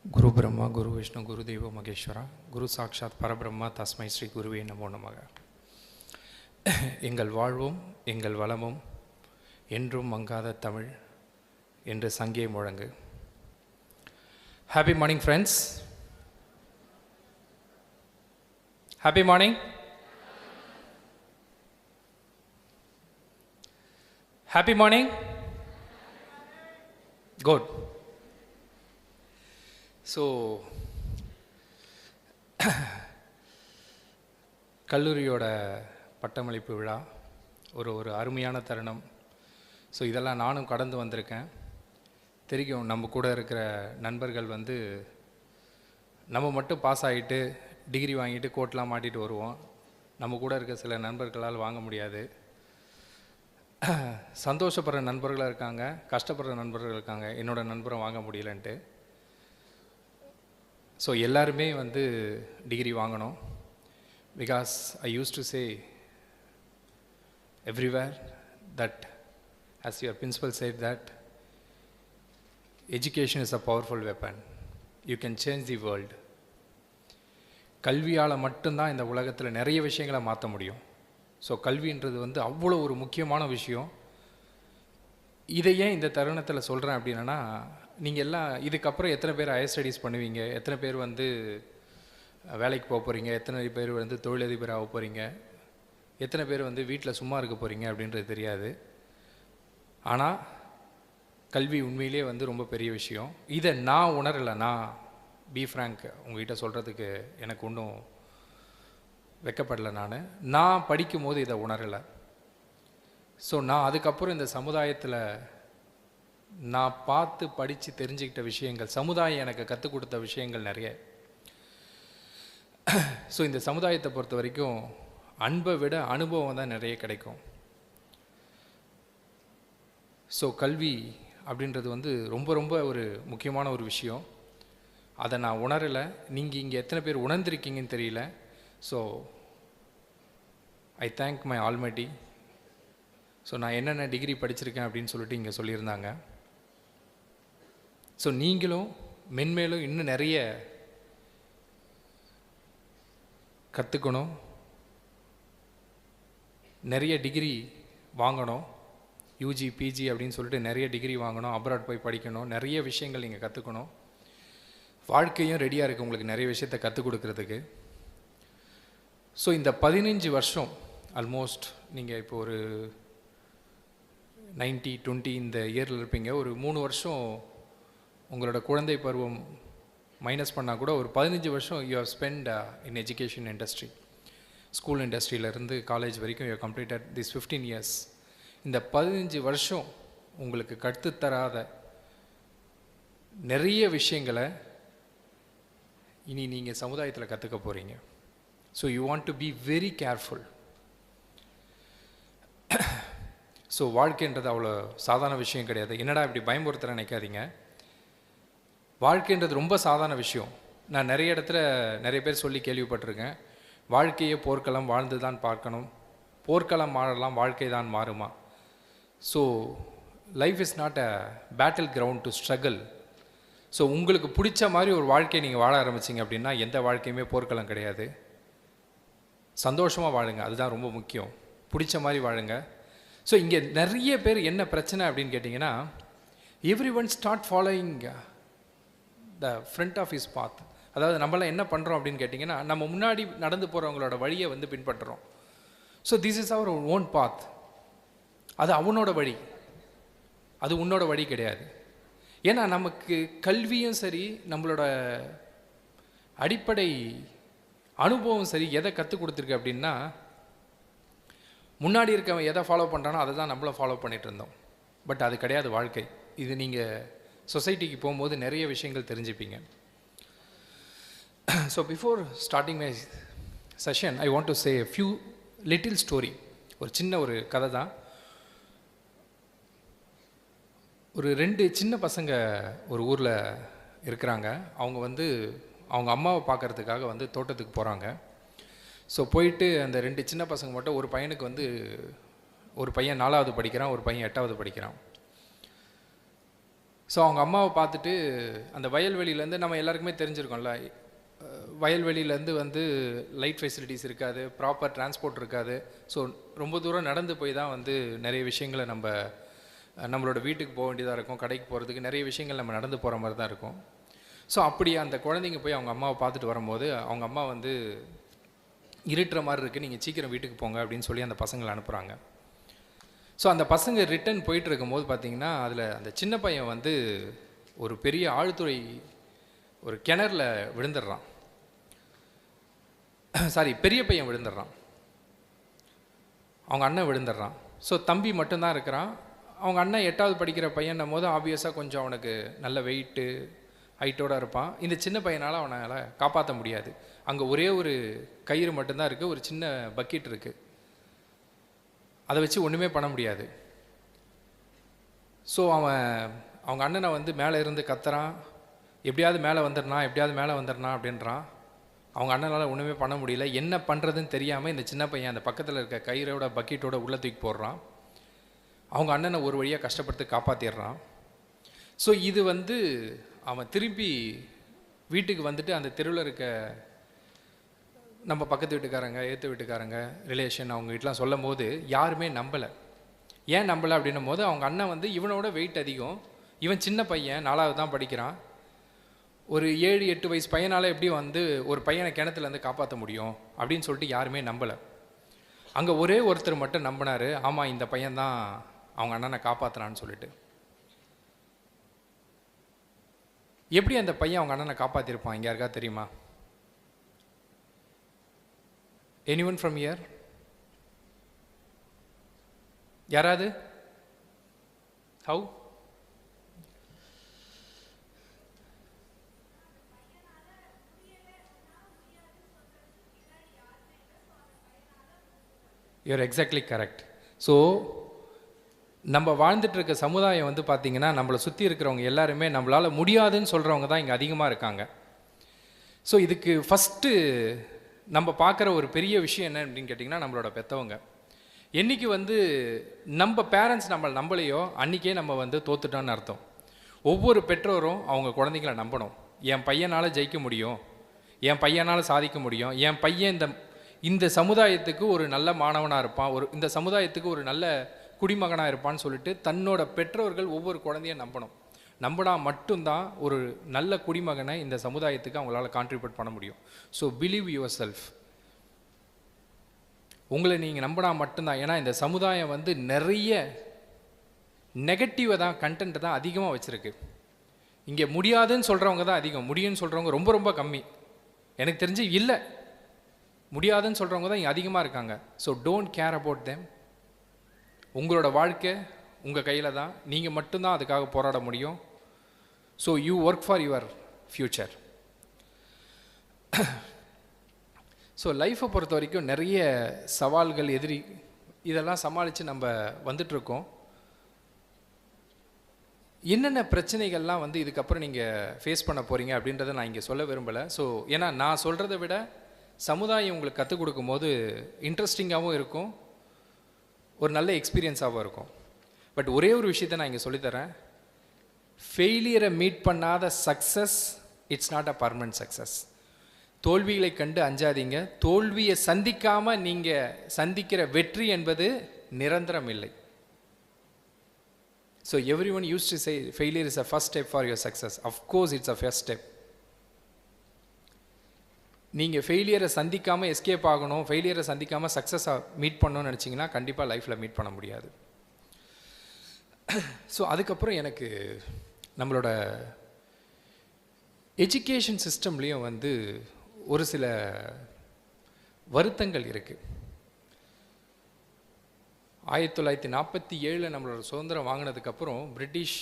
गुरु ब्रह्मा गुरु विष्णु गुरुदेव महेश्वरा गुरु साक्षात् परब्रह्मा तस्मै श्री गुरुवे नमो नमः. எங்கள் வாழ்வும் எங்கள் வளமும் என்றும் மங்காத தமிழ் என்று சங்கே முழங்கு. Happy morning friends. Happy morning. Happy morning. Good. So கல்லூரியோட பட்டமளிப்பு விழா ஒரு அருமையான தருணம். ஸோ இதெல்லாம் நானும் கடந்து வந்திருக்கேன். தெரியும், நம்ம கூட இருக்கிற நண்பர்கள் நம்ம மட்டும் பாஸ் ஆகிட்டு டிகிரி வாங்கிட்டு கோட்லாம் மாட்டிட்டு வருவோம். நம்ம கூட இருக்க சில நண்பர்களால் வாங்க முடியாது. சந்தோஷப்படுற நண்பர்களும் இருக்காங்க, கஷ்டப்படுற நண்பர்கள் இருக்காங்க. என்னோடய நண்பரும் வாங்க முடியலன்ட்டு. ஸோ எல்லாருமே டிகிரி வாங்கணும். Because I use to say everywhere that as your principal said that education is a powerful weapon. You can change the world. கல்வியால் மட்டும்தான் இந்த உலகத்தில் நிறைய விஷயங்களை மாற்ற முடியும். ஸோ கல்வின்றது அவ்வளோ ஒரு முக்கியமான விஷயம். இதை ஏன் இந்த தருணத்தில் சொல்கிறேன் அப்படின்னா, நீங்கள் எல்லாம் இதுக்கப்புறம் எத்தனை பேர் ஹையர் ஸ்டடீஸ் பண்ணுவீங்க, எத்தனை பேர் வேலைக்கு போக போகிறீங்க, எத்தனை பேர் தொழிலதிபர் ஆக போகிறீங்க, எத்தனை பேர் வீட்டில் சும்மா இருக்க போகிறீங்க அப்படின்றது தெரியாது. ஆனால் கல்வி உண்மையிலே ரொம்ப பெரிய விஷயம். இதை நான் உணரலை. நான் பி ஃப்ராங்க் உங்கள்கிட்ட சொல்கிறதுக்கு எனக்கு ஒன்றும் வெக்கப்படலை. நான் படிக்கும் போது இதை உணரலை. ஸோ நான் அதுக்கப்புறம் இந்த சமுதாயத்தில் நான் பார்த்து படித்து தெரிஞ்சுக்கிட்ட விஷயங்கள், சமுதாயம் எனக்கு கற்றுக் கொடுத்த விஷயங்கள் நிறைய. ஸோ இந்த சமுதாயத்தை பொறுத்த வரைக்கும் அன்பை விட அனுபவம் தான் நிறைய கிடைக்கும். ஸோ கல்வி அப்படின்றது ரொம்ப ரொம்ப ஒரு முக்கியமான ஒரு விஷயம். அதை நான் உணரலை. நீங்கள் இங்கே எத்தனை பேர் உணர்ந்திருக்கீங்கன்னு தெரியல. So I thank my almighty. So நான் என்னென்ன டிகிரி படிச்சிருக்கேன் அப்படின்னு சொல்லிட்டு இங்கே சொல்லியிருந்தாங்க. ஸோ நீங்களும் மென்மேலும் இன்னும் நிறைய கற்றுக்கணும், நிறைய டிகிரி வாங்கணும். யூஜி பிஜி அப்படின்னு சொல்லிட்டு நிறைய டிகிரி வாங்கணும், அப்ராட் போய் படிக்கணும், நிறைய விஷயங்கள் நீங்கள் கற்றுக்கணும். வாழ்க்கையும் ரெடியாக இருக்குது உங்களுக்கு நிறைய விஷயத்தை கற்றுக் கொடுக்கறதுக்கு. ஸோ இந்த 15 வருஷம் ஆல்மோஸ்ட் நீங்கள் இப்போ ஒரு 90-20 இந்த இயரில் இருப்பீங்க. ஒரு 3 வருஷம் உங்களோட குழந்தை பருவம் மைனஸ் பண்ணால் கூட ஒரு 15 வருஷம் you have spend in education industry. School இண்டஸ்ட்ரியிலேருந்து காலேஜ் வரைக்கும் யூ கம்ப்ளீட்டட் திஸ் 15 இயர்ஸ். இந்த 15 வருஷம் உங்களுக்கு கற்றுத்தராத நிறைய விஷயங்களை இனி நீங்கள் சமுதாயத்தில் கற்றுக்க போகிறீங்க. So you want to be very careful. So வாழ்க்கைன்றது அவ்வளோ சாதாரண விஷயம் கிடையாது. என்னடா இப்படி பயமுறுத்துற நினைக்காதீங்க. வாழ்க்கைன்றது ரொம்ப சாதாரண விஷயம். நான் நிறைய இடத்துல நிறைய பேர் சொல்லி கேள்விப்பட்டிருக்கேன், வாழ்க்கையே போர்க்களம், வாழ்ந்து தான் பார்க்கணும், போர்க்களம் மாறலாம், வாழ்க்கை தான் மாறுமா. So life is not a battle ground to struggle. So உங்களுக்கு பிடிச்ச மாதிரி ஒரு வாழ்க்கையை நீங்கள் வாழ ஆரம்பிச்சிங்க அப்படின்னா எந்த வாழ்க்கையுமே போர்க்களம் கிடையாது. சந்தோஷமாக வாழுங்க, அதுதான் ரொம்ப முக்கியம். பிடிச்ச மாதிரி வாழுங்க. ஸோ இங்கே நிறைய பேர் என்ன பிரச்சனை அப்படின்னு கேட்டிங்கன்னா, everyone start following the front of his path. அதாவது நம்மளாம் என்ன பண்ணுறோம் அப்படின்னு கேட்டிங்கன்னா, நம்ம முன்னாடி நடந்து போகிறவங்களோட வழியை பின்பற்றுறோம். So this is our own path. அது அவனோட வழி, அது உன்னோட வழி கிடையாது. ஏன்னா நமக்கு கல்வியும் சரி, நம்மளோட அடிப்படை அனுபவம் சரி எதை கற்றுக் கொடுத்துருக்கு அப்படின்னா, முன்னாடி இருக்கவன் எதை ஃபாலோ பண்ணுறானோ அதை தான் நம்மளும் ஃபாலோ பண்ணிகிட்டு இருந்தோம். பட் அது கிடையாது வாழ்க்கை. இது நீங்கள் சொசைட்டிக்கு போகும்போது நிறைய விஷயங்கள் தெரிஞ்சுப்பீங்க. So before starting my session I want to say a few little story. ஒரு சின்ன ஒரு கதை தான். ஒரு 2 சின்ன பசங்க ஒரு ஊரில் இருக்கிறாங்க. அவங்க அவங்க அம்மாவை பார்க்குறதுக்காக தோட்டத்துக்கு போகிறாங்க. ஸோ போயிட்டு அந்த 2 சின்ன பசங்க மட்டும், ஒரு பையனுக்கு ஒரு பையன் 4வது படிக்கிறான், ஒரு பையன் 8வது படிக்கிறான். ஸோ அவங்க அம்மாவை பார்த்துட்டு அந்த வயல்வெளியிலேருந்து நம்ம எல்லாருக்குமே தெரிஞ்சிருக்கோம்ல, வயல்வெளியிலேருந்து வந்து லைட் ஃபெசிலிட்டிஸ் இருக்காது, ப்ராப்பர் டிரான்ஸ்போர்ட் இருக்காது. ஸோ ரொம்ப தூரம் நடந்து போய் தான் வந்து நிறைய விஷயங்களை நம்மளோட வீட்டுக்கு போக வேண்டியதாக இருக்கும், கடைக்கு போகிறதுக்கு நிறைய விஷயங்கள் நம்ம நடந்து போகிற மாதிரி தான் இருக்கும். ஸோ அப்படி அந்த குழந்தைங்க போய் அவங்க அம்மாவை பார்த்துட்டு வரும்போது அவங்க அம்மா வந்து இருட்டுற மாதிரி இருக்குது, நீங்கள் சீக்கிரம் வீட்டுக்கு போங்க அப்படின்னு சொல்லி அந்த பசங்களை அனுப்புகிறாங்க. ஸோ அந்த பசங்க ரிட்டன் போயிட்டு இருக்கும்போது பார்த்தீங்கன்னா அதில் அந்த சின்ன பையன் வந்து ஒரு பெரிய ஆழ்துறை ஒரு கிணறுல விழுந்துடுறான். பெரிய பையன் விழுந்துடுறான், அவங்க அண்ணன் விழுந்துடுறான். ஸோ தம்பி மட்டும்தான் இருக்கிறான். அவங்க அண்ணன் 8வது படிக்கிற பையன்னும் போது ஆப்வியஸாக கொஞ்சம் அவனுக்கு நல்ல வெயிட்டு ஹைட்டோடு இருப்பான். இந்த சின்ன பையனால் அவனால் காப்பாற்ற முடியாது. அங்கே ஒரே ஒரு கயிறு மட்டும்தான் இருக்குது, ஒரு சின்ன பக்கெட் இருக்குது, அதை வச்சு ஒன்றுமே பண்ண முடியாது. ஸோ அவங்க அண்ணனை வந்து மேலே இருந்து கத்துறான், எப்படியாவது மேலே வந்துடணும், எப்படியாவது மேலே வந்துடணும் அப்படின்றான். அவங்க அண்ணனால் ஒன்றுமே பண்ண முடியல. என்ன பண்ணுறதுன்னு தெரியாமல் இந்த சின்ன பையன் அந்த பக்கத்தில் இருக்க கயிறோட பக்கெட்டோட உள்ளே தூக்கி போடுறான். அவங்க அண்ணனை ஒரு வழியாக கஷ்டப்பட்டு காப்பாற்றிடுறான். ஸோ இது வந்து அவன் திருப்பி வீட்டுக்கு வந்துட்டு அந்த தெருவில் இருக்க நம்ம பக்கத்து வீட்டுக்காரங்க, ஏற்ற வீட்டுக்காரங்க, ரிலேஷன் அவங்க வீட்டெலாம் சொல்லும் போது யாருமே நம்பலை. ஏன் நம்பலை அப்படின்னும் போது அவங்க அண்ணன் வந்து இவனோட வெயிட் அதிகம், இவன் சின்ன பையன் 4வது தான் படிக்கிறான், ஒரு 7-8 வயசு பையனால் எப்படி வந்து ஒரு பையனை கிணத்துலேருந்து காப்பாற்ற முடியும் அப்படின்னு சொல்லிட்டு யாருமே நம்பலை. அங்கே ஒரே ஒருத்தர் மட்டும் நம்பினார், ஆமாம் இந்த பையன்தான் அவங்க அண்ணனை காப்பாற்றுறான்னு சொல்லிட்டு. எப்படி அந்த பையன் அவங்க அண்ணனை காப்பாற்றிருப்பான் இங்கே யாருக்கா தெரியுமா? Anyone from here? யாராவது? How? You're exactly correct. So நம்ம வாழ்ந்துட்டு இருக்க சமுதாயம் வந்து பார்த்திங்கன்னா நம்மளை சுற்றி இருக்கிறவங்க எல்லாருமே நம்மளால் முடியாதுன்னு சொல்கிறவங்க தான் இங்கே அதிகமாக இருக்காங்க. ஸோ இதுக்கு ஃபஸ்ட்டு நம்ம பார்க்குற ஒரு பெரிய விஷயம் என்ன அப்படின்னு கேட்டிங்கன்னா நம்மளோட பெற்றவங்க. என்றைக்கு வந்து நம்ம பேரண்ட்ஸ் நம்மளை நம்பலையோ அன்றைக்கே நம்ம வந்து தோத்துட்டோன்னு அர்த்தம். ஒவ்வொரு பெற்றோரும் அவங்க குழந்தைங்களை நம்பணும். என் பையனால் ஜெயிக்க முடியும், என் பையனால் சாதிக்க முடியும், என் பையன் இந்த சமுதாயத்துக்கு ஒரு நல்ல மாணவனாக இருப்பான், இந்த சமுதாயத்துக்கு ஒரு நல்ல குடிமகனாக இருப்பான்னு சொல்லிட்டு தன்னோட பெற்றோர்கள் ஒவ்வொரு குழந்தையும் நம்பணும். நம்பினா மட்டும்தான் ஒரு நல்ல குடிமகனை இந்த சமுதாயத்துக்கு அவங்களால கான்ட்ரிபியூட் பண்ண முடியும். So believe your self. உங்களை நீங்கள் நம்பினா மட்டும்தான். ஏன்னா இந்த சமுதாயம் வந்து நிறைய நெகட்டிவை தான், கண்டென்ட் தான் அதிகமாக வச்சுருக்கு. இங்கே முடியாதுன்னு சொல்கிறவங்க தான் அதிகம், முடியும்னு சொல்கிறவங்க ரொம்ப ரொம்ப கம்மி. எனக்கு தெரிஞ்சு இல்லை, முடியாதுன்னு சொல்கிறவங்க தான் இங்கே அதிகமாக இருக்காங்க. So don't care about them. உங்களோட வாழ்க்கை உங்கள் கையில் தான், நீங்கள் மட்டும்தான் அதுக்காக போராட முடியும். So you work for your future. So லைஃப்பை பொறுத்த வரைக்கும் நிறைய சவால்கள், எதிரி, இதெல்லாம் சமாளித்து நம்ம வந்துட்டுருக்கோம். என்னென்ன பிரச்சனைகள்லாம் வந்து இதுக்கப்புறம் நீங்கள் ஃபேஸ் பண்ண போகிறீங்க அப்படின்றத நான் இங்கே சொல்ல விரும்பலை. ஸோ ஏன்னா நான் சொல்கிறத விட சமுதாயம் உங்களுக்கு கற்றுக் கொடுக்கும்போது இன்ட்ரெஸ்டிங்காகவும் இருக்கும், ஒரு நல்ல எக்ஸ்பீரியன்ஸாகவும் இருக்கும். பட் ஒரே ஒரு விஷயத்தை நான் இங்கே சொல்லித்தரேன். ஃபெயிலியரை மீட் பண்ணாத success it's not a permanent success. தோல்விகளை கண்டு அஞ்சாதீங்க. தோல்வியை சந்திக்காமல் நீங்கள் சந்திக்கிற வெற்றி என்பது நிரந்தரம் இல்லை. So everyone used to say failure is a first step for your success. Of course it's a first step. நீங்கள் ஃபெயிலியரை சந்திக்காமல் எஸ்கேப் ஆகணும், ஃபெயிலியரை சந்திக்காமல் சக்ஸஸை மீட் பண்ணணும்னு நினச்சிங்கன்னா கண்டிப்பாக லைஃப்பில் மீட் பண்ண முடியாது. ஸோ அதுக்கப்புறம் எனக்கு நம்மளோட எஜுகேஷன் சிஸ்டம்லேயும் வந்து ஒரு சில வருத்தங்கள் இருக்குது. 1947 நம்மளோட சுதந்திரம் வாங்கினதுக்கப்புறம் பிரிட்டிஷ்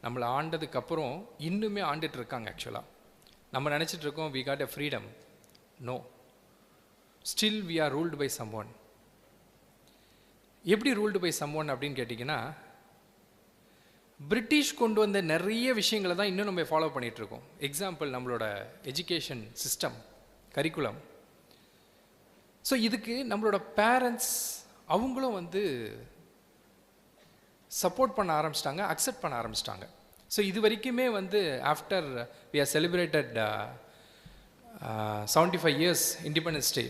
நம்மளை ஆண்டதுக்கப்புறம் இன்னுமே ஆண்டுட்டு இருக்காங்க. ஆக்சுவலாக நம்ம நினச்சிட்டு இருக்கோம் we got a freedom. No, still we are ruled by someone. எப்படி ruled by someone அப்படின்னு கேட்டிங்கன்னா, பிரிட்டிஷ் கொண்டு வந்த நிறைய விஷயங்களை தான் இன்னும் நம்ம ஃபாலோ பண்ணிகிட்ருக்கோம். எக்ஸாம்பிள் நம்மளோட எஜுகேஷன் சிஸ்டம், கரிக்குலம். ஸோ இதுக்கு நம்மளோட பேரண்ட்ஸ் அவங்களும் வந்து சப்போர்ட் பண்ண ஆரம்பிச்சிட்டாங்க, அக்செப்ட் பண்ண ஆரம்பிச்சிட்டாங்க. ஸோ இது வரைக்குமே வந்து after we are celebrated 75 years independence day,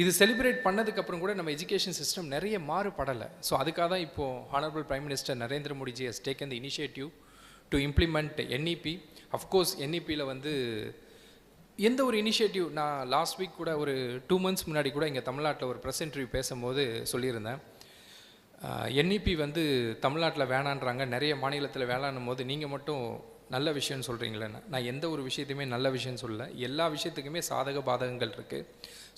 இது செலிப்ரேட் பண்ணதுக்கப்புறம் கூட நம்ம எஜுகேஷன் சிஸ்டம் நிறைய மாறுபடலை. ஸோ அதுக்காக தான் இப்போது honourable prime minister Narendra Modiji has taken the initiative to implement NEP. Of course என்இபியில் வந்து எந்த ஒரு இனிஷியேட்டிவ், நான் லாஸ்ட் வீக் கூட ஒரு 2 months முன்னாடி கூட இங்கே தமிழ்நாட்டில் ஒரு ப்ரெஸ் இன்டர்வியூ பேசும்போது சொல்லியிருந்தேன், என்இபி வந்து தமிழ்நாட்டில் வேணான்றாங்க, நிறைய மாநிலத்தில் வேணான்னும் போது நீங்கள் மட்டும் நல்ல விஷயம்னு சொல்கிறீங்களேன்னு. நான் எந்த ஒரு விஷயத்தையுமே நல்ல விஷயம்னு சொல்லலை, எல்லா விஷயத்துக்குமே சாதக பாதகங்கள் இருக்குது.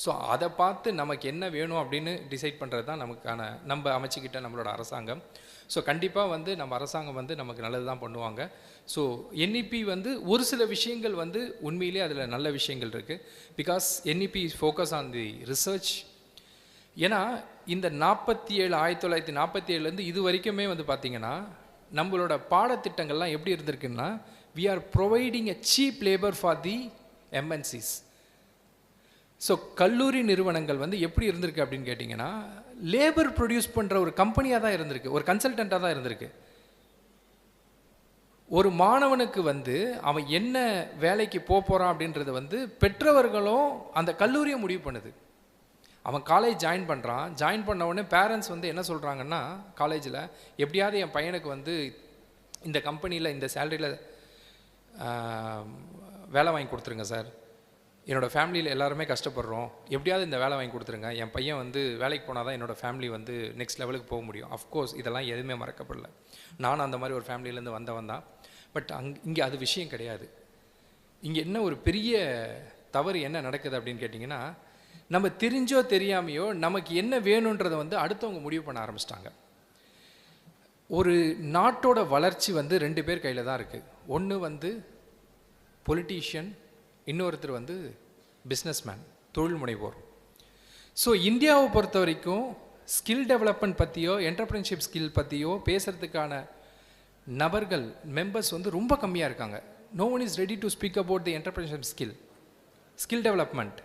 ஸோ அதை பார்த்து நமக்கு என்ன வேணும் அப்படின்னு டிசைட் பண்ணுறது தான் நம்ம அமைச்சிக்கிட்ட நம்மளோட அரசாங்கம். ஸோ கண்டிப்பாக வந்து நம்ம அரசாங்கம் வந்து நமக்கு நல்லது தான் பண்ணுவாங்க. ஸோ என்இபி வந்து ஒரு சில விஷயங்கள் வந்து உண்மையிலே அதில் நல்ல விஷயங்கள் இருக்குது. Because NEP is focus on the research. ஏன்னா இந்த 1947 இது வரைக்குமே வந்து பார்த்திங்கன்னா நம்மளோட பாடத்திட்டங்கள்லாம் எப்படி இருந்திருக்குன்னா, we are providing a cheap labour for the MNCs. So கல்லூரி நிறுவனங்கள் வந்து எப்படி இருந்திருக்கு அப்படின்னு கேட்டிங்கன்னா, லேபர் ப்ரொடியூஸ் பண்ணுற ஒரு கம்பெனியாக தான் இருந்திருக்கு, ஒரு கன்சல்டண்ட்டாக தான் இருந்திருக்கு. ஒரு மாணவனுக்கு வந்து அவன் என்ன வேலைக்கு போகிறான் அப்படின்றது வந்து பெற்றவர்களும் அந்த கல்லூரியை முடிவு பண்ணுது. அவன் காலேஜ் ஜாயின் பண்ணுறான், ஜாயின் பண்ண உடனே பேரண்ட்ஸ் வந்து என்ன சொல்கிறாங்கன்னா, காலேஜில் எப்படியாவது என் பையனுக்கு வந்து இந்த கம்பெனியில் இந்த சேலரியில் வேலை வாங்கி கொடுத்துருங்க சார், என்னோடய ஃபேமிலியில் எல்லாருமே கஷ்டப்படுறோம், எப்படியாவது இந்த வேலை வாங்கி கொடுத்துருங்க, என் பையன் வந்து வேலைக்கு போனால் தான் என்னோடய ஃபேமிலி வந்து நெக்ஸ்ட் லெவலுக்கு போக முடியும். அஃப்கோர்ஸ் இதெல்லாம் எதுவுமே மறக்கப்படல, நானும் அந்த மாதிரி ஒரு ஃபேமிலியிலேருந்து வந்தவன் தான். பட் இங்கே அது விஷயம் கிடையாது. இங்கே என்ன ஒரு பெரிய தவறு என்ன நடக்குது அப்படின்னு கேட்டிங்கன்னா, நம்ம தெரிஞ்சோ தெரியாமையோ நமக்கு என்ன வேணுன்றதை வந்து அடுத்தவங்க முடிவு பண்ண ஆரம்பிச்சிட்டாங்க. ஒரு நாட்டோட வளர்ச்சி வந்து 2 பேர் கையில் தான் இருக்குது. ஒன்று வந்து பொலிட்டீஷியன், இன்னொருத்தர் வந்து பிஸ்னஸ்மேன், தொழில் முனைவோர். ஸோ இந்தியாவை பொறுத்த வரைக்கும் ஸ்கில் டெவலப்மெண்ட் பற்றியோ என்டர்பிரினர்ஷிப் ஸ்கில் பற்றியோ பேசுகிறதுக்கான நபர்கள், மெம்பர்ஸ் வந்து ரொம்ப கம்மியாக இருக்காங்க. No one is ready to speak about the entrepreneurship skill development.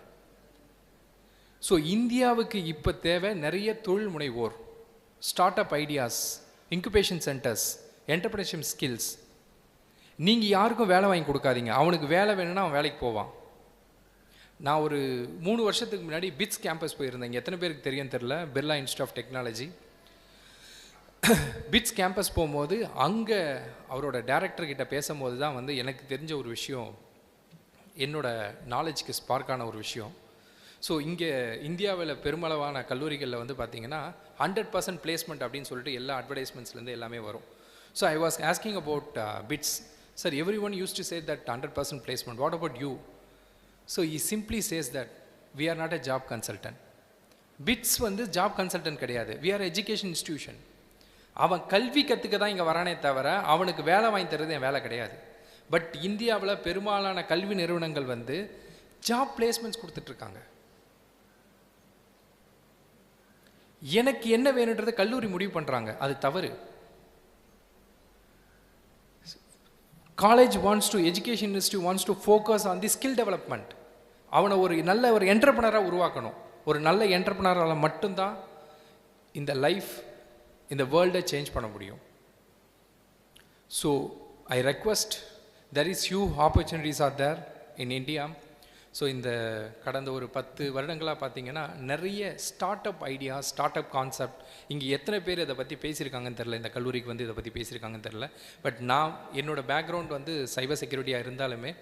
So இந்தியாவுக்கு இப்போ தேவை நிறைய தொழில் முனைவோர், start up ideas, incubation centres, entrepreneurship skills. நீங்கள் யாருக்கும் வேலை வாங்கி கொடுக்காதீங்க, அவனுக்கு வேலை வேணும்னா அவன் வேலைக்கு போவான். நான் ஒரு 3 வருஷத்துக்கு முன்னாடி பிட்ஸ் கேம்பஸ் போயிருந்தேன். இங்கே எத்தனை பேருக்கு தெரியும் தெரில, Birla institute of technology. BITS campus போகும்போது அங்கே அவரோட டைரக்டர்கிட்ட பேசும்போது தான் வந்து எனக்கு தெரிஞ்ச ஒரு விஷயம், என்னோட நாலேஜ்க்கு ஸ்பார்க்கான ஒரு விஷயம். ஸோ இங்கே இந்தியாவில் பெருமளவான கல்லூரிகளில் வந்து பார்த்திங்கன்னா 100% பிளேஸ்மெண்ட் அப்படின்னு சொல்லிட்டு எல்லா அட்வர்டைஸ்மெண்ட்ஸ்லேருந்து எல்லாமே வரும். So I was asking about bits. Sir, every one use to say that 100% placement, what about you? So he simply says that we are not a job consultant. Bits வந்து ஜாப் கன்சல்டன்ட் கிடையாது, we are education institution. அவன் கல்வி கற்றுக்க தான் இங்கே வரானே தவிர அவனுக்கு வேலை வாங்கி தர்றது என் வேலை கிடையாது. பட் இந்தியாவில் பெரும்பாலான கல்வி நிறுவனங்கள் வந்து ஜாப் பிளேஸ்மெண்ட்ஸ் கொடுத்துட்ருக்காங்க. எனக்கு என்ன வேணுன்றதை கல்லூரி முடிவு பண்ணுறாங்க, அது தவறு. College wants to, education institute wants to focus on the skill development. அவனை ஒரு நல்ல ஒரு என்டர்ப்ரனராக உருவாக்கணும். ஒரு நல்ல என்டர்ப்ரனரால் மட்டும்தான் இந்த லைஃப், இந்த வேர்ல்டை சேஞ்ச் பண்ண முடியும். So I request, there is huge opportunities are there in India. So இந்த கடந்த ஒரு 10 வருடங்களாக பார்த்தீங்கன்னா நிறைய start up idea, start up concept, இங்கே எத்தனை பேர் இதை பற்றி பேசியிருக்காங்கன்னு தெரில, இந்த கல்லூரிக்கு வந்து இதை பற்றி பேசியிருக்காங்கன்னு தெரில. பட் நான் என்னோடய பேக்ரவுண்ட் வந்து சைபர் செக்யூரிட்டியாக இருந்தாலுமே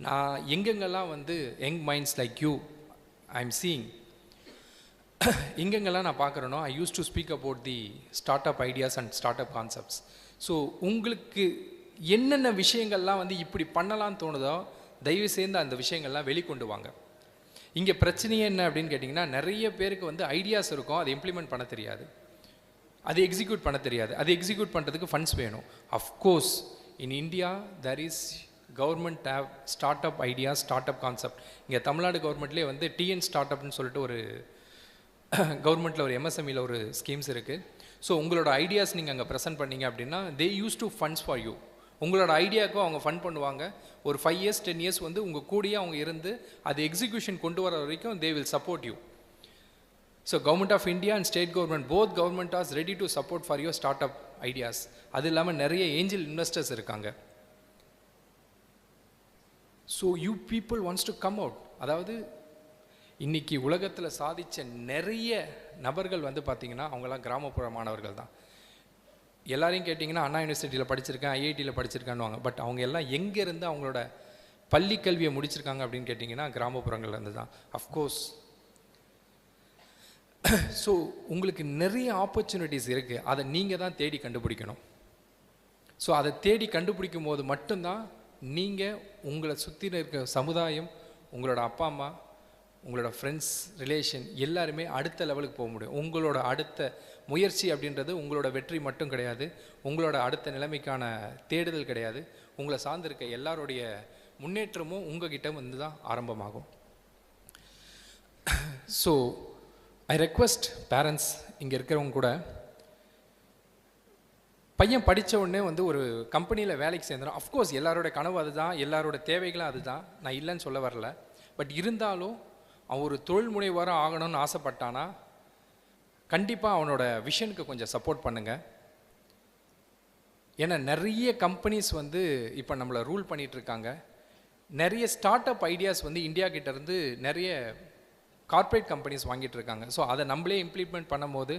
நான் எங்கெங்கெல்லாம் வந்து young minds like you I am seeing, எங்கெங்கெல்லாம் நான் பார்க்குறேனோ I use to speak about the start up ideas and start up concepts. So உங்களுக்கு என்னென்ன விஷயங்கள்லாம் வந்து இப்படி பண்ணலான்னு தோணுதோ தயவு செய்து அந்த விஷயங்கள்லாம் வெளிக்கொண்டு வாங்க. இங்கே பிரச்சனையே என்ன அப்படின்னு கேட்டிங்கன்னா, நிறைய பேருக்கு வந்து ஐடியாஸ் இருக்கும், அதை இம்ப்ளிமெண்ட் பண்ண தெரியாது, அதை எக்ஸிக்யூட் பண்ண தெரியாது. அதை எக்ஸிக்யூட் பண்ணுறதுக்கு ஃபண்ட்ஸ் வேணும். Of course in India there is government have start up idea, start up concept. இங்கே தமிழ்நாடு கவர்மெண்ட்லேயே வந்து டிஎன் ஸ்டார்ட் அப்னு சொல்லிட்டு ஒரு கவர்மெண்ட்டில் ஒரு எம்எஸ்எம்இயில் ஒரு ஸ்கீம்ஸ் இருக்குது. ஸோ உங்களோட ஐடியாஸ் நீங்கள் அங்கே ப்ரெசென்ட் பண்ணீங்க அப்படின்னா they use to funds for you. உங்களோட ஐடியாவுக்கும் அவங்க ஃபண்ட் பண்ணுவாங்க. ஒரு 5 years 10 years வந்து உங்கள் கூடயே அவங்க இருந்து அது எக்ஸிக்யூஷன் கொண்டு வர வரைக்கும் they will support you. So government of India and state government, both government are ready to support for your start up ideas. அது இல்லாமல் நிறைய ஏஞ்சல் இன்வெஸ்டர்ஸ் இருக்காங்க. So you people wants to come out. அதாவது இன்றைக்கி உலகத்தில் சாதித்த நிறைய நபர்கள் வந்து பார்த்திங்கன்னா அவங்களாம் கிராமப்புற மாணவர்கள் தான். எல்லாரையும் கேட்டிங்கன்னா அண்ணா யூனிவர்சிட்டியில் படிச்சிருக்கேன், ஐஐடியில் படிச்சிருக்கான்னுவாங்க. பட் அவங்க எல்லாம் எங்கேருந்து அவங்களோட பள்ளி கல்வியை முடிச்சிருக்காங்க அப்படின்னு கேட்டிங்கன்னா கிராமப்புறங்கள்லேருந்து தான். அஃப்கோர்ஸ். ஸோ உங்களுக்கு நிறைய ஆப்பர்ச்சுனிட்டிஸ் இருக்குது, அதை நீங்கள் தான் தேடி கண்டுபிடிக்கணும். ஸோ அதை தேடி கண்டுபிடிக்கும் போது மட்டும்தான் நீங்கள் உங்களை சுற்றி இருக்க சமுதாயம், உங்களோட அப்பா அம்மா, உங்களோட ஃப்ரெண்ட்ஸ், ரிலேஷன் எல்லாருமே அடுத்த லெவலுக்கு போக முடியும். உங்களோட அடுத்த முயற்சி அப்படின்றது உங்களோட வெற்றி மட்டும் கிடையாது, உங்களோட அடுத்த நிலைமைக்கான தேடுதல் கிடையாது. உங்களை சார்ந்திருக்க எல்லாருடைய முன்னேற்றமும் உங்ககிட்ட வந்து தான் ஆரம்பமாகும். ஸோ ஐ ரெக்வெஸ்ட் பேரண்ட்ஸ், இங்கே இருக்கிறவங்க கூட, பையன் படித்த உடனே வந்து ஒரு கம்பெனியில் வேலைக்கு சேர்ந்துடும். அஃப்கோர்ஸ் எல்லாரோட கனவு அதுதான், எல்லாரோட தேவைகளும் அதுதான், நான் இல்லைன்னு சொல்ல வரல. பட் இருந்தாலும் அவன் ஒரு தொழில் முனைவோராக ஆகணும்னு ஆசைப்பட்டானா கண்டிப்பாக அவனோட விஷனுக்கு கொஞ்சம் சப்போர்ட் பண்ணுங்கள். ஏன்னா நிறைய கம்பெனிஸ் வந்து இப்போ நம்மளை ரூல் பண்ணிகிட்ருக்காங்க. நிறைய ஸ்டார்ட் அப் ஐடியாஸ் வந்து இந்தியா கிட்டேருந்து நிறைய கார்ப்பரேட் கம்பெனிஸ் வாங்கிட்டு இருக்காங்க. ஸோ அதை நம்மளே இம்ப்ளிமெண்ட் பண்ணும்போது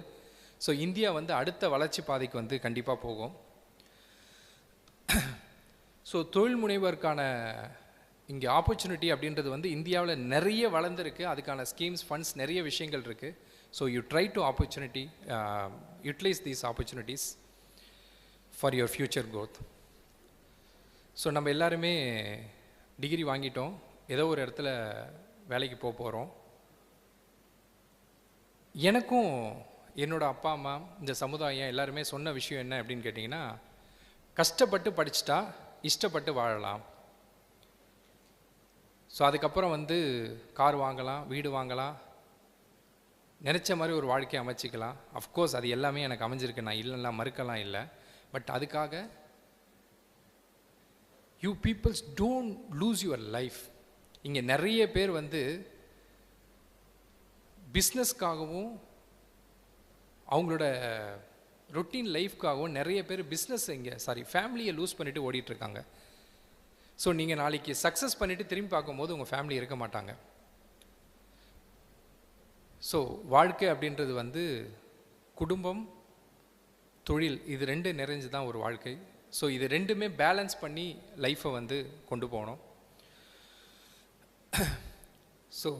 ஸோ இந்தியா வந்து அடுத்த வளர்ச்சி பாதைக்கு வந்து கண்டிப்பாக போகும். ஸோ தொழில் முனைவோருக்கான இங்கே ஆப்பர்ச்சுனிட்டி அப்படின்றது வந்து இந்தியாவில் நிறைய வளர்ந்துருக்கு. அதுக்கான ஸ்கீம்ஸ், ஃபண்ட்ஸ், நிறைய விஷயங்கள் இருக்குது. So you try to utilise these opportunities for your future growth. So நம்ம எல்லாருமே டிகிரி வாங்கிட்டோம், ஏதோ ஒரு இடத்துல வேலைக்கு போக போகிறோம். எனக்கும் என்னோடய அப்பா அம்மா, இந்த சமுதாயம் எல்லாருமே சொன்ன விஷயம் என்ன அப்படின்னு கேட்டிங்கன்னா, கஷ்டப்பட்டு படிச்சுட்டா இஷ்டப்பட்டு வாழலாம். ஸோ அதுக்கப்புறம் வந்து கார் வாங்கலாம், வீடு வாங்கலாம், நினச்ச மாதிரி ஒரு வாழ்க்கையை அமைச்சிக்கலாம். அஃப்கோர்ஸ் அது எல்லாமே எனக்கு அமைஞ்சிருக்கு, நான் இல்லைன்னா மறுக்கலாம் இல்லை. பட் அதுக்காக you peoples don't lose your life. இங்கே நிறைய பேர் வந்து பிஸ்னஸ்க்காகவும் அவங்களோட ரொட்டீன் லைஃப்காகவும் நிறைய பேர் ஃபேமிலியை லூஸ் பண்ணிவிட்டு ஓடிட்டுருக்காங்க. ஸோ நீங்கள் நாளைக்கு சக்ஸஸ் பண்ணிவிட்டு திரும்பி பார்க்கும்போது உங்கள் ஃபேமிலி இருக்க மாட்டாங்க. ஸோ வாழ்க்கை அப்படின்றது வந்து குடும்பம், தொழில், இது ரெண்டு நிறைஞ்சு தான் ஒரு வாழ்க்கை. ஸோ இது ரெண்டுமே பேலன்ஸ் பண்ணி லைஃப்பை வந்து கொண்டு போகணும். ஸோ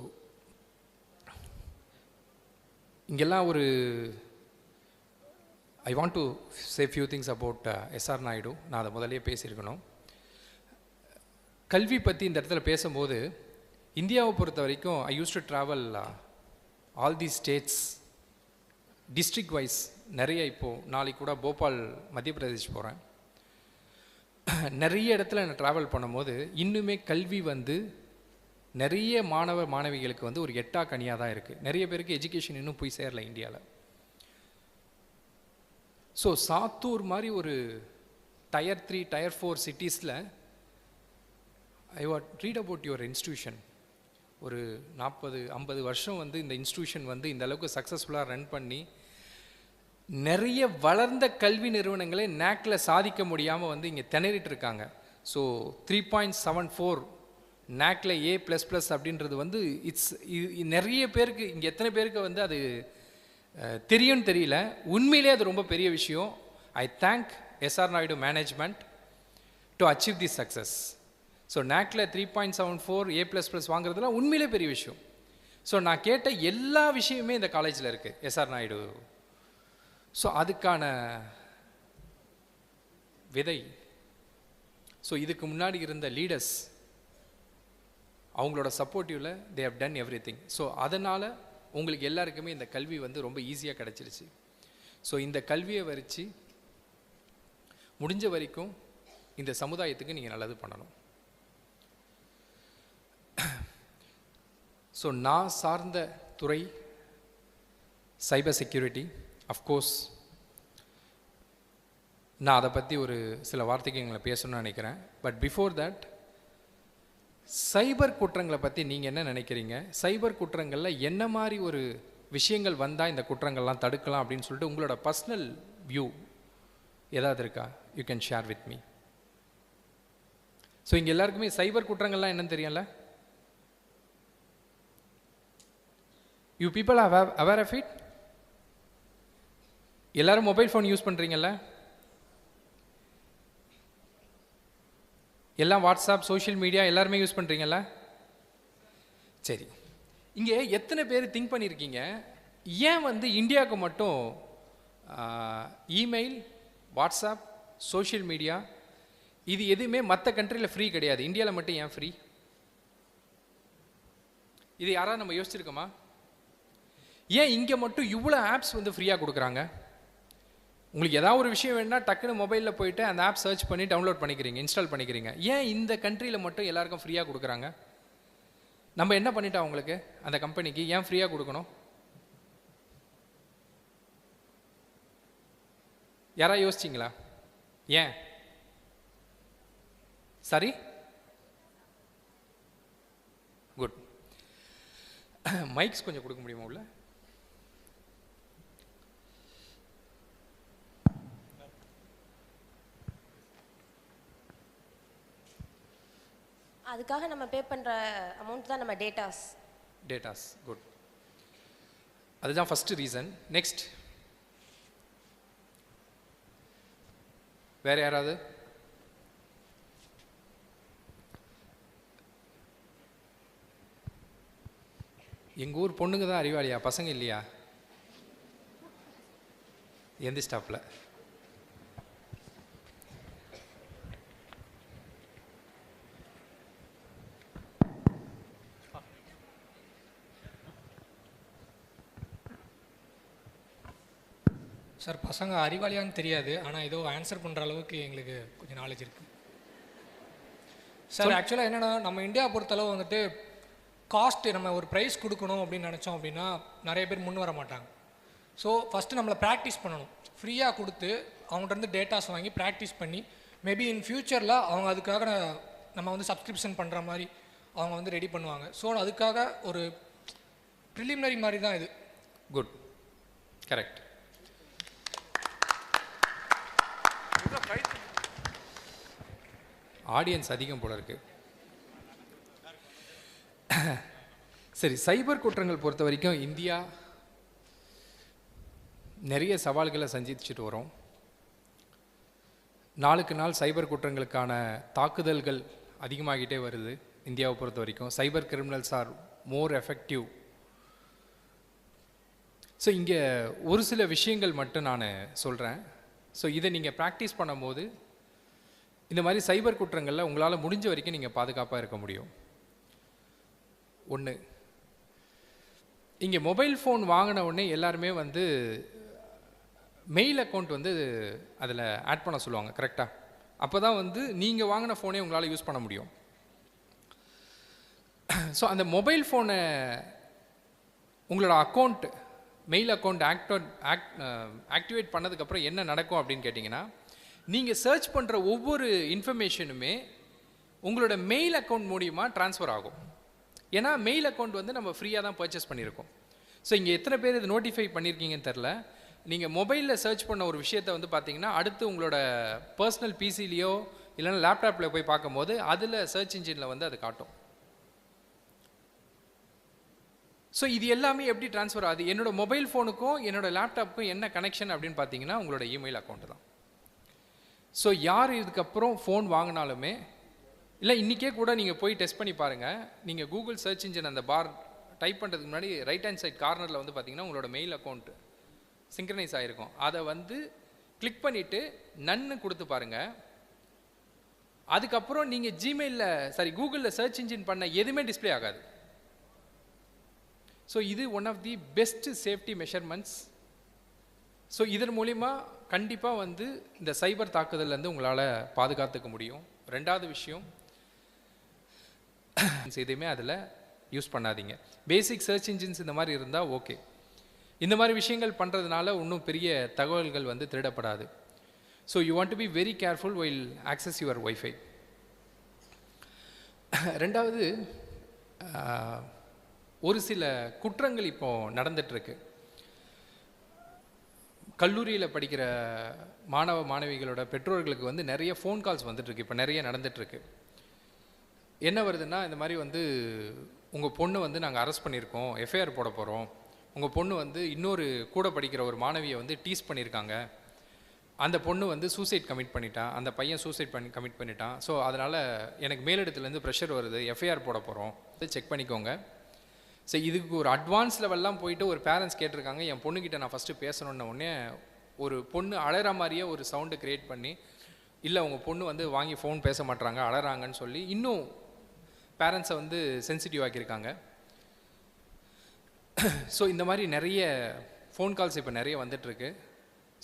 இங்கெல்லாம் ஒரு I want to say few things about SR Naidu. நான் அதை முதலே பேசியிருக்கணும். கல்வி பற்றி இந்த இடத்துல பேசும்போது, இந்தியாவை பொறுத்த வரைக்கும் I use to travel all the states district wise நிறைய. இப்போது நாளைக்கு கூட போபால், மத்திய பிரதேஷ் போகிறேன். நிறைய இடத்துல நான் ட்ராவல் பண்ணும்போது இன்னுமே கல்வி வந்து நிறைய மாணவிகளுக்கு வந்து ஒரு எட்டா கனியாக தான் இருக்குது. நிறைய பேருக்கு எஜுகேஷன் இன்னும் போய் சேரல இந்தியாவில். ஸோ சாத்தூர் மாதிரி ஒரு டயர் 3, டயர் 4 சிட்டிஸில் I what read about your institution. ஒரு 40-50 வருஷம் வந்து இந்த இன்ஸ்டியூஷன் வந்து இந்த அளவுக்கு சக்ஸஸ்ஃபுல்லாக ரன் பண்ணி நிறைய வளர்ந்த கல்வி நிறுவனங்களே நேக்கில் சாதிக்க முடியாமல் வந்து இங்கே திணறிட்டு இருக்காங்க. ஸோ 3.74 நேக்கில் A++ அப்படின்றது வந்து நிறைய பேருக்கு, இங்கே எத்தனை பேருக்கு வந்து அது தெரியும்னு தெரியல. உண்மையிலே அது ரொம்ப பெரிய விஷயம். I thank SR Naidu management to achieve the success. So நேக்கில் 3.74 A++ வாங்குறதுலாம் உண்மையிலே பெரிய விஷயம். ஸோ நான் கேட்ட எல்லா விஷயமே இந்த காலேஜில் இருக்குது, எஸ்ஆர் நாயுடு. ஸோ அதுக்கான விதை. ஸோ இதுக்கு முன்னாடி இருந்த லீடர்ஸ் அவங்களோட சப்போர்ட்டிவில் they have done everything. So அதனால் உங்களுக்கு எல்லாருக்குமே இந்த கல்வி வந்து ரொம்ப ஈஸியாக கிடச்சிருச்சு. ஸோ இந்த கல்வியை வச்சு முடிஞ்ச வரைக்கும் இந்த சமுதாயத்துக்கு நீங்கள் நல்லது பண்ணணும். ஸோ நான் சார்ந்த துறை சைபர் செக்யூரிட்டி. அஃப்கோர்ஸ் நான் அதை பற்றி ஒரு சில வார்த்தைக்கு எங்களை பேசணும்னு நினைக்கிறேன். பட் பிஃபோர் தட், சைபர் குற்றங்களை பற்றி நீங்கள் என்ன நினைக்கிறீங்க? சைபர் குற்றங்களில் என்ன மாதிரி ஒரு விஷயங்கள் வந்தால் இந்த குற்றங்கள்லாம் தடுக்கலாம் அப்படின்னு சொல்லிட்டு உங்களோட பர்சனல் வியூ ஏதாவது இருக்கா? You can share with me. So இங்கே எல்லாருக்குமே சைபர் குற்றங்கள்லாம் என்னன்னு தெரியல? You people are aware of it? எல்லாரும் மொபைல் ஃபோன் யூஸ் பண்ணுறீங்கல்ல? எல்லாம் வாட்ஸ்அப், சோஷியல் மீடியா எல்லாருமே யூஸ் பண்ணுறீங்கல்ல? சரி, இங்கே எத்தனை பேர் திங்க் பண்ணியிருக்கீங்க, ஏன் வந்து இந்தியாவுக்கு மட்டும் இமெயில், வாட்ஸ்அப், சோஷியல் மீடியா இது எதுவுமே மற்ற கண்ட்ரியில் ஃப்ரீ கிடையாது, இந்தியாவில் மட்டும் ஏன் ஃப்ரீ? இது யாராவது நம்ம யோசிச்சிருக்கோமா? ஏன் இங்கே மட்டும் இவ்வளோ ஆப்ஸ் வந்து ஃப்ரீயாக கொடுக்குறாங்க? உங்களுக்கு ஏதாவது ஒரு விஷயம் வேணுன்னா டக்குன்னு மொபைலில் போயிட்டு அந்த ஆப் சர்ச் பண்ணி டவுன்லோட் பண்ணிக்கிறீங்க, இன்ஸ்டால் பண்ணிக்கிறீங்க. ஏன் இந்த கண்ட்ரியில் மட்டும் எல்லாருக்கும் ஃப்ரீயாக கொடுக்குறாங்க? நம்ம என்ன பண்ணிட்டோம் அவங்களுக்கு, அந்த கம்பெனிக்கு ஏன் ஃப்ரீயாக கொடுக்கணும்? யாராவது யோசிச்சிங்களா? ஏன்? சரி, குட். மைக்ஸ் கொஞ்சம் கொடுக்க முடியுமா உள்ள? அதுக்காக நம்ம பே பண்ணுற அமௌண்ட் தான் நம்ம டேட்டாஸ். குட். அதுதான் ஃபஸ்ட்டு ரீசன். நெக்ஸ்ட், வேற யாராவது? எங்கள் ஊர் பொண்ணுங்க தான் அறிவாளியா, பசங்க இல்லையா? எந்த ஸ்டாப்பில்? சார், பசங்க அறிவாளியான்னு தெரியாது, ஆனால் ஏதோ ஆன்சர் பண்ணுற அளவுக்கு எங்களுக்கு கொஞ்சம் நாலேஜ் இருக்குது சார். ஆக்சுவலாக என்னென்னா, நம்ம இந்தியா பொறுத்தளவு வந்துட்டு காஸ்ட்டு நம்ம ஒரு ப்ரைஸ் கொடுக்கணும் அப்படின்னு நினச்சோம் அப்படின்னா நிறைய பேர் முன் வர மாட்டாங்க. ஸோ ஃபஸ்ட்டு நம்மளை ப்ராக்டிஸ் பண்ணணும், ஃப்ரீயாக கொடுத்து அவங்கள்ட்ட டேட்டாஸ் வாங்கி ப்ராக்டிஸ் பண்ணி மேபி இன் ஃப்யூச்சரில் அவங்க அதுக்காக நம்ம வந்து சப்ஸ்கிரிப்ஷன் பண்ணுற மாதிரி அவங்க வந்து ரெடி பண்ணுவாங்க. ஸோ அதுக்காக ஒரு ப்ரிலிமினரி மாதிரி தான் இது. Good, correct. ஆடியன்ஸ் அதிகம் போல இருக்கு. சரி, சைபர் குற்றங்கள் பொறுத்த வரைக்கும் இந்தியா நிறைய சவால்களை சந்திச்சுட்டு வரோம். நாளுக்கு நாள் சைபர் குற்றங்களுக்கான தாக்குதல்கள் அதிகமாகிட்டே வருது. இந்தியாவை பொறுத்த வரைக்கும் cyber criminals are more effective. So இங்கே ஒரு சில விஷயங்கள் மட்டும் நான் சொல்கிறேன். ஸோ இதை நீங்கள் ப்ராக்டிஸ் பண்ணும்போது இந்த மாதிரி சைபர் குற்றங்களில் உங்களால் முடிஞ்ச வரைக்கும் நீங்கள் பாதுகாப்பாக இருக்க முடியும். ஒன்று, இங்கே மொபைல் ஃபோன் வாங்கின உடனே எல்லாருமே வந்து மெயில் அக்கௌண்ட் வந்து அதில் ஆட் பண்ண சொல்லுவாங்க, கரெக்டாக? அப்போ தான் வந்து நீங்கள் வாங்கின ஃபோனே உங்களால் யூஸ் பண்ண முடியும். ஸோ அந்த மொபைல் ஃபோனை உங்களோட அக்கௌண்ட், மெயில் அக்கௌண்ட் ஆக்டிவேட் பண்ணதுக்கப்புறம் என்ன நடக்கும் அப்படின்னு கேட்டிங்கன்னா, நீங்கள் சர்ச் பண்ணுற ஒவ்வொரு இன்ஃபர்மேஷனுமே உங்களோட மெயில் அக்கௌண்ட் மூலிமா ட்ரான்ஸ்ஃபர் ஆகும். ஏன்னா மெயில் அக்கௌண்ட் வந்து நம்ம ஃப்ரீயாக தான் பர்ச்சேஸ் பண்ணியிருக்கோம். ஸோ இங்கே எத்தனை பேர் இது நோட்டிஃபை பண்ணியிருக்கீங்கன்னு தெரில. நீங்கள் மொபைலில் சர்ச் பண்ண ஒரு விஷயத்தை வந்து பார்த்தீங்கன்னா அடுத்து உங்களோட பர்சனல் பிசிலேயோ இல்லைன்னா லேப்டாப்பில் போய் பார்க்கும்போது அதில் சர்ச் இன்ஜினில் வந்து அது காட்டும். ஸோ இது எல்லாமே எப்படி ட்ரான்ஸ்ஃபர் ஆகுது? என்னோட மொபைல் ஃபோனுக்கும் என்னோட லேப்டாப்புக்கும் என்ன கனெக்ஷன் அப்படின்னு பார்த்தீங்கன்னா உங்களோட இமெயில் அக்கௌண்ட் தான். ஸோ யார் இதுக்கப்புறம் ஃபோன் வாங்கினாலுமே, இல்லை இன்றைக்கே கூட நீங்கள் போய் டெஸ்ட் பண்ணி பாருங்கள். நீங்கள் கூகுள் சர்ச் இன்ஜின் அந்த பார் டைப் பண்ணுறதுக்கு முன்னாடி ரைட் ஹேண்ட் சைட் கார்னரில் வந்து பார்த்தீங்கன்னா உங்களோட மெயில் அக்கௌண்ட் சிங்க்ரனைஸ் ஆகிருக்கும். அதை வந்து கிளிக் பண்ணிவிட்டு நன்னு கொடுத்து பாருங்கள். அதுக்கப்புறம் நீங்கள் ஜிமெயிலில் கூகுளில் சர்ச் இன்ஜின் பண்ண எதுவுமே டிஸ்பிளே ஆகாது. ஸோ இது one of the best safety measurements. So இதன் மூலிமா கண்டிப்பாக வந்து இந்த சைபர் தாக்குதல்லேருந்து உங்களால் பாதுகாத்துக்க முடியும். ரெண்டாவது விஷயம், எதுவுமே அதில் யூஸ் பண்ணாதீங்க. பேசிக் சர்ச் இன்ஜின்ஸ் இந்த மாதிரி இருந்தால் ஓகே. இந்த மாதிரி விஷயங்கள் பண்ணுறதுனால இன்னும் பெரிய தகவல்கள் வந்து திருடப்படாது. So you want to be very careful while access your wifi. ரெண்டாவது, ஒரு சில குற்றங்கள் இப்போ நடந்துட்டுருக்கு. கல்லூரியில் படிக்கிற மாணவ மாணவிகளோட பெற்றோர்களுக்கு வந்து நிறைய ஃபோன் கால்ஸ் வந்துட்டுருக்கு, இப்போ நிறைய நடந்துகிட்ருக்கு. என்ன வருதுன்னா, இந்த மாதிரி வந்து உங்கள் பொண்ணு வந்து நாங்கள் அரெஸ்ட் பண்ணியிருக்கோம், எஃப்ஐஆர் போட போகிறோம், உங்கள் பொண்ணு வந்து இன்னொரு கூட படிக்கிற ஒரு மாணவியை வந்து டீஸ் பண்ணியிருக்காங்க, அந்த பொண்ணு வந்து சூசைட் கமிட் பண்ணிட்டான், அந்த பையன் சூசைட் கமிட் பண்ணிட்டான், ஸோ அதனால் எனக்கு மேலிடத்துலேருந்து ப்ரெஷர் வருது, எஃப்ஐஆர் போட போகிறோம், செக் பண்ணிக்கோங்க. ஸோ இதுக்கு ஒரு அட்வான்ஸ் லெவல்லாம் போயிட்டு ஒரு பேரண்ட்ஸ் கேட்டிருக்காங்க, என் பொண்ணுக்கிட்ட நான் ஃபஸ்ட்டு பேசணுன்ன உடனே ஒரு பொண்ணு அழற மாதிரியே ஒரு சவுண்டு க்ரியேட் பண்ணி, இல்லை உங்கள் பொண்ணு வந்து வாங்கி ஃபோன் பேச மாட்றாங்க, அழறாங்கன்னு சொல்லி இன்னும் பேரண்ட்ஸை வந்து சென்சிட்டிவ் ஆக்கியிருக்காங்க. ஸோ இந்த மாதிரி நிறைய ஃபோன் கால்ஸ் இப்போ நிறைய வந்துட்டுருக்கு.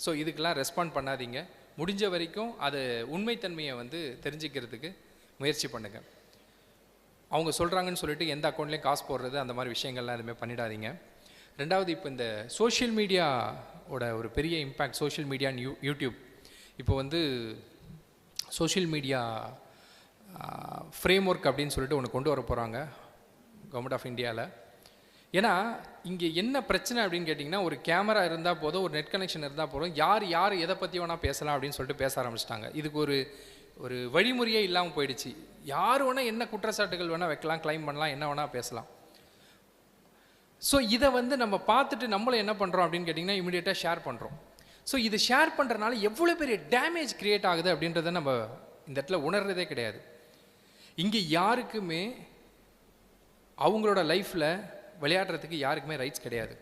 ஸோ இதுக்கெல்லாம் ரெஸ்பாண்ட் பண்ணாதீங்க. முடிஞ்ச வரைக்கும் அது உண்மைத்தன்மையை வந்து தெரிஞ்சுக்கிறதுக்கு முயற்சி பண்ணுங்கள். அவங்க சொல்கிறாங்கன்னு சொல்லிட்டு எந்த அக்கௌண்ட்லேயும் காசு போடுறது அந்த மாதிரி விஷயங்கள்லாம் எதுவுமே பண்ணிடாதீங்க. ரெண்டாவது, இப்போ இந்த சோஷியல் மீடியாவோட ஒரு பெரிய impact, social media and YouTube இப்போ வந்து சோஷியல் மீடியா ஃப்ரேம் ஒர்க் அப்படின்னு சொல்லிட்டு ஒன்று கொண்டு வர போகிறாங்க கவர்மெண்ட் ஆஃப் இந்தியாவில். ஏன்னா இங்கே என்ன பிரச்சனை அப்படின்னு கேட்டிங்கன்னா, ஒரு கேமரா இருந்தால் போதும், ஒரு நெட் கனெக்ஷன் இருந்தால் போதும், யார் எதை பற்றி வேணால் பேசலாம் அப்படின்னு சொல்லிட்டு பேச ஆரம்பிச்சிட்டாங்க. இதுக்கு ஒரு வழிமுறையே இல்லாமல் போயிடுச்சு. யார் வேணால் என்ன குற்றச்சாட்டுகள் வேணால் வைக்கலாம், கிளைம் பண்ணலாம், என்ன வேணால் பேசலாம். ஸோ இதை வந்து நம்ம பார்த்துட்டு நம்மளும் என்ன பண்ணுறோம் அப்படின்னு கேட்டிங்கன்னா, இமீடியட்டாக ஷேர் பண்ணுறோம். ஸோ இது ஷேர் பண்ணுறதுனால எவ்வளோ பெரிய டேமேஜ் க்ரியேட் ஆகுது அப்படின்றத நம்ம இந்த இடத்துல உணர்றதே கிடையாது. இங்கே யாருக்குமே அவங்களோட லைஃப்பில் விளையாடுறதுக்கு யாருக்குமே ரைட்ஸ் கிடையாது.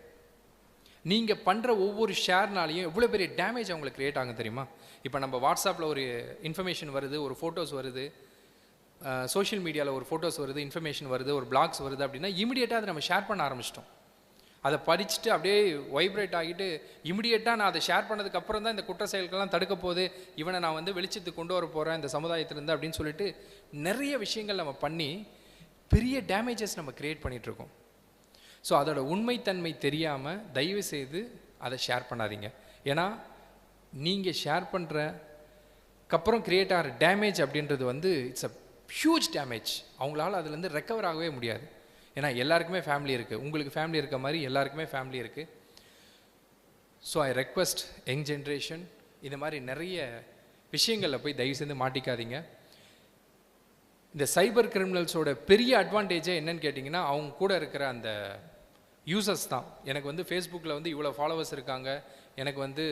நீங்கள் பண்ணுற ஒவ்வொரு ஷேர்னாலையும் எவ்வளோ பெரிய டேமேஜ் அவங்களுக்கு க்ரியேட் ஆகும் தெரியுமா? இப்போ நம்ம வாட்ஸ்அப்பில் ஒரு இன்ஃபர்மேஷன் வருது, ஒரு ஃபோட்டோஸ் வருது, சோஷியல் மீடியாவில் ஒரு ஃபோட்டோஸ் வருது, இன்ஃபர்மேஷன் வருது, ஒரு பிளாக்ஸ் வருது அப்படின்னா இமிடியேட்டாக அதை நம்ம ஷேர் பண்ண ஆரம்பிச்சிட்டோம். அதை படிச்சுட்டு அப்படியே வைப்ரேட் ஆகிட்டு இமிடியேட்டாக நான் அதை ஷேர் பண்ணதுக்கப்புறம் தான் இந்த குற்ற செயல்கள்லாம் தடுக்க போகுது, இவனை நான் வந்து வெளிச்சத்துக்கு கொண்டு வர போகிறேன் இந்த சமுதாயத்திலேருந்து அப்படின்னு சொல்லிட்டு நிறைய விஷயங்கள் நம்ம பண்ணி பெரிய டேமேஜஸ் நம்ம க்ரியேட் பண்ணிகிட்ருக்கோம். ஸோ அதோட உண்மைத்தன்மை தெரியாமல் தயவு செய்து அதை ஷேர் பண்ணாதீங்க. ஏன்னா நீங்கள் ஷேர் பண்ணுறக்கப்புறம் க்ரியேட் ஆகிற டேமேஜ் அப்படின்றது வந்து இட்ஸ் அ ஹியூஜ் டேமேஜ். அவங்களால அதுலேருந்து ரெக்கவர் ஆகவே முடியாது. ஏன்னா எல்லாருக்குமே ஃபேமிலி இருக்குது, உங்களுக்கு ஃபேமிலி இருக்க மாதிரி எல்லாருக்குமே ஃபேமிலி இருக்குது. So I request young generation, இந்த மாதிரி நிறைய விஷயங்களில் போய் தயவு செய்து மாட்டிக்காதீங்க. இந்த சைபர் கிரிமினல்ஸோட பெரிய அட்வான்டேஜே என்னன்னு கேட்டிங்கன்னா, அவங்க கூட இருக்கிற அந்த யூசர்ஸ் தான். எனக்கு வந்து ஃபேஸ்புக்கில் வந்து இவ்வளோ ஃபாலோவர்ஸ் இருக்காங்க, எனக்கு வந்து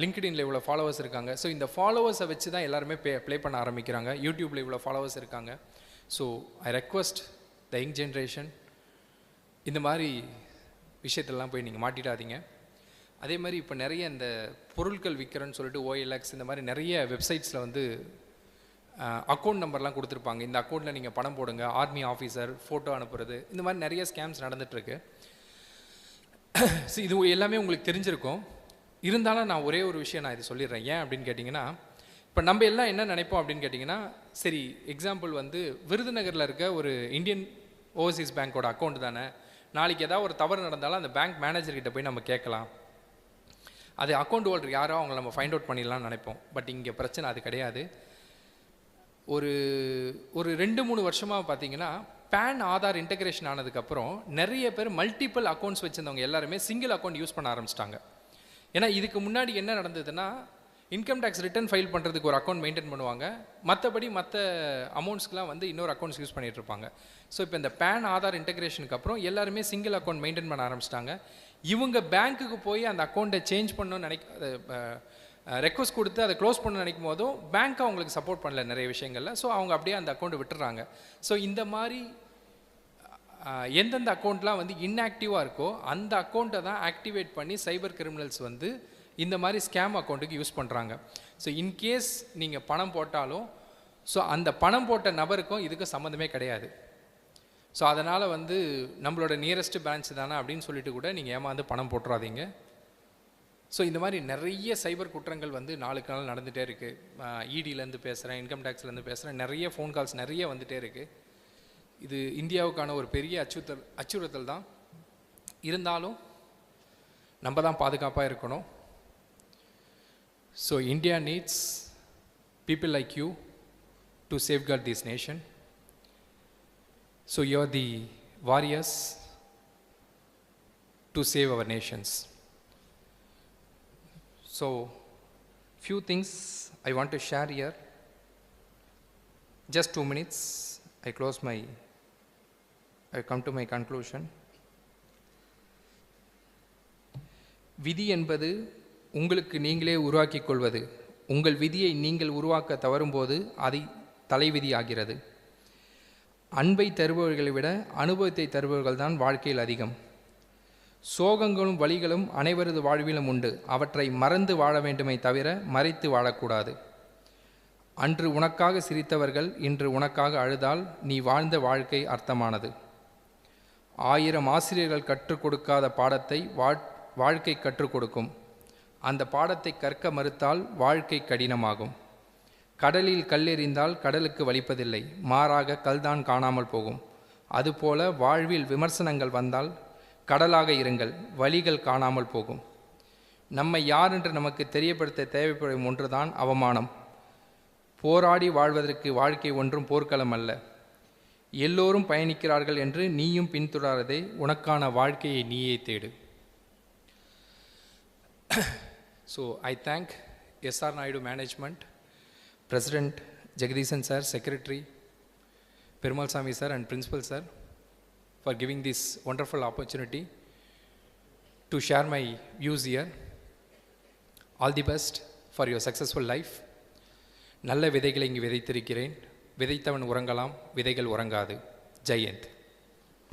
லிங்க்டின்ல இவ்வளோ ஃபாலோவர்ஸ் இருக்காங்க. ஸோ இந்த ஃபாலோவர்ஸை வச்சு தான் எல்லாருமே ப்ளே பண்ண ஆரம்பிக்கிறாங்க. யூடியூப்பில் இவ்வளோ ஃபாலோவர்ஸ் இருக்காங்க. So I request the young generation, இந்த மாதிரி விஷயத்தெல்லாம் போய் நீங்கள் மாட்டிடாதீங்க. அதே மாதிரி இப்போ நிறைய இந்த பொருட்கள் விற்கிறேன்னு சொல்லிட்டு OLX இந்த மாதிரி நிறைய வெப்சைட்ஸில் வந்து அக்கௌண்ட் நம்பர்லாம் கொடுத்துருப்பாங்க. இந்த அக்கௌண்ட்டில் நீங்கள் பணம் போடுங்க, ஆர்மி ஆஃபீஸர் ஃபோட்டோ அனுப்புறது, இந்த மாதிரி நிறைய ஸ்கேம்ஸ் நடந்துகிட்ருக்கு. ஸோ இது எல்லாமே உங்களுக்கு தெரிஞ்சிருக்கும். இருந்தாலும் நான் ஒரே ஒரு விஷயம் நான் இது சொல்லிடுறேன். ஏன் அப்படின்னு கேட்டிங்கன்னா, இப்போ நம்ம எல்லாம் என்ன நினைப்போம் அப்படின்னு கேட்டிங்கன்னா, சரி எக்ஸாம்பிள் வந்து விருதுநகரில் இருக்க ஒரு இந்தியன் ஓவர்சீஸ் பேங்க்கோட அக்கௌண்ட் தானே, நாளைக்கு ஏதாவது ஒரு தவறு நடந்தாலும் அந்த பேங்க் மேனேஜர்கிட்ட போய் நம்ம கேட்கலாம், அது அக்கௌண்ட் ஹோல்டர் யாரோ அவங்கள நம்ம ஃபைண்ட் அவுட் பண்ணிடலாம்னு நினைப்போம். பட் இங்கே பிரச்சனை அது கிடையாது. ஒரு 2-3 வருஷமாக பார்த்தீங்கன்னா, பேன் ஆதார் இன்டகிரேஷன் ஆனதுக்கப்புறம் நிறைய பேர் மல்டிபிள் அக்கௌண்ட்ஸ் வச்சுருந்தவங்க எல்லாருமே சிங்கிள் அக்கௌண்ட் யூஸ் பண்ண ஆரம்பிச்சிட்டாங்க. ஏன்னா இதுக்கு முன்னாடி என்ன நடந்ததுன்னா, இன்கம் டேக்ஸ் ரிட்டர்ன் ஃபைல் பண்ணுறதுக்கு ஒரு அக்கௌண்ட் மெயின்டைன் பண்ணுவாங்க, மற்றபடி மற்ற அமௌண்ட்ஸ்க்குலாம் வந்து இன்னொரு அக்கௌண்ட்ஸ் யூஸ் பண்ணிகிட்டு இருப்பாங்க. ஸோ இப்போ இந்த பேன் ஆதார் இன்டகிரேஷனுக்கு அப்புறம் எல்லாருமே சிங்கிள் அக்கௌண்ட் மெயின்டைன் பண்ண ஆரம்பிச்சிட்டாங்க. இவங்க பேங்க்குக்கு போய் அந்த அக்கௌண்ட்டை சேஞ்ச் பண்ணணும்னு ரெக்வஸ்ட் கொடுத்து அதை க்ளோஸ் பண்ண நினைக்கும் போதும் பேங்க் அவங்களுக்கு சப்போர்ட் பண்ணல நிறைய விஷயங்களில். ஸோ அவங்க அப்படியே அந்த அக்கௌண்ட்டை விட்டுறாங்க. ஸோ இந்த மாதிரி எந்தெந்த அக்கௌண்ட்லாம் வந்து இன்ஆக்டிவாக இருக்கோ அந்த அக்கௌண்ட்டை தான் ஆக்டிவேட் பண்ணி சைபர் கிரிமினல்ஸ் வந்து இந்த மாதிரி ஸ்கேம் அக்கௌண்ட்டுக்கு யூஸ் பண்ணுறாங்க. ஸோ இன்கேஸ் நீங்கள் பணம் போட்டாலும் ஸோ அந்த பணம் போட்ட நபருக்கும் இதுக்கு சம்மந்தமே கிடையாது. ஸோ அதனால் வந்து நம்மளோட நியரஸ்ட் பிரான்ச் தானே அப்படின்னு சொல்லிட்டு கூட நீங்கள் ஏமாந்து பணம் போட்டுறாதீங்க. ஸோ இந்த மாதிரி நிறைய சைபர் குற்றங்கள் வந்து நாளுக்கு நாள் நடந்துகிட்டே இருக்குது. இடியிலேருந்து பேசுகிறேன், இன்கம் டேக்ஸ்லேருந்து பேசுகிறேன், நிறைய ஃபோன் கால்ஸ் நிறைய வந்துகிட்டே இருக்குது. இது இந்தியாவுக்கான ஒரு பெரிய அச்சுறுத்தல் தான். இருந்தாலும் நம்ம தான் பாதுகாப்பாக இருக்கணும். So India needs people like you to safeguard this nation. So you are the warriors to save our nations. So Few things I want to share here. Just 2 minutes. I come to my conclusion. விதி என்பது உங்களுக்கு நீங்களே உருவாக்கிக் கொள்வது. உங்கள் விதியை நீங்கள் உருவாக்க தவறும்போது அதை தலைவிதி ஆகிறது. அன்பை தருபவர்களை விட அனுபவத்தை தருபவர்கள் தான் வாழ்க்கையில் அதிகம். சோகங்களும் வலிகளும் அனைவரது வாழ்விலும் உண்டு. அவற்றை மறந்து வாழ வேண்டுமே தவிர மறைத்து வாழக்கூடாது. அன்று உனக்காக சிரித்தவர்கள் இன்று உனக்காக அழுதால் நீ வாழ்ந்த வாழ்க்கை அர்த்தமானது. 1000 ஆசிரியர்கள் கற்றுக் கொடுக்காத பாடத்தை வாழ்க்கை கற்றுக் கொடுக்கும். அந்த பாடத்தை கற்க மறுத்தால் வாழ்க்கை கடினமாகும். கடலில் கல்லெறிந்தால் கடலுக்கு வலிப்பதில்லை, மாறாக கல்தான் காணாமல் போகும். அதுபோல வாழ்வில் விமர்சனங்கள் வந்தால் கடலாக இருங்கள், வழிகள் காணாமல் போகும். நம்மை யார் என்று நமக்கு தெரியப்படுத்த தேவைப்படும் ஒன்றுதான் அவமானம். போராடி வாழ்வதற்கு வாழ்க்கை ஒன்றும் போர்க்களம் அல்ல. எல்லோரும் பயணிக்கிறார்கள் என்று நீயும் பின்தொடராதே, உனக்கான வாழ்க்கையை நீயே தேடு. So I thank SR Naidu management, President Jagdishan sir, Secretary Perumal Sami sir and Principal sir for giving this wonderful opportunity to share my views here. All the best for your successful life. நல்ல விதைகளை இங்கு விதைத்திருக்கிறேன். விதைத்தவன் உறங்கலாம், விதைகள் உறங்காது. ஜெய் ஹிந்த்.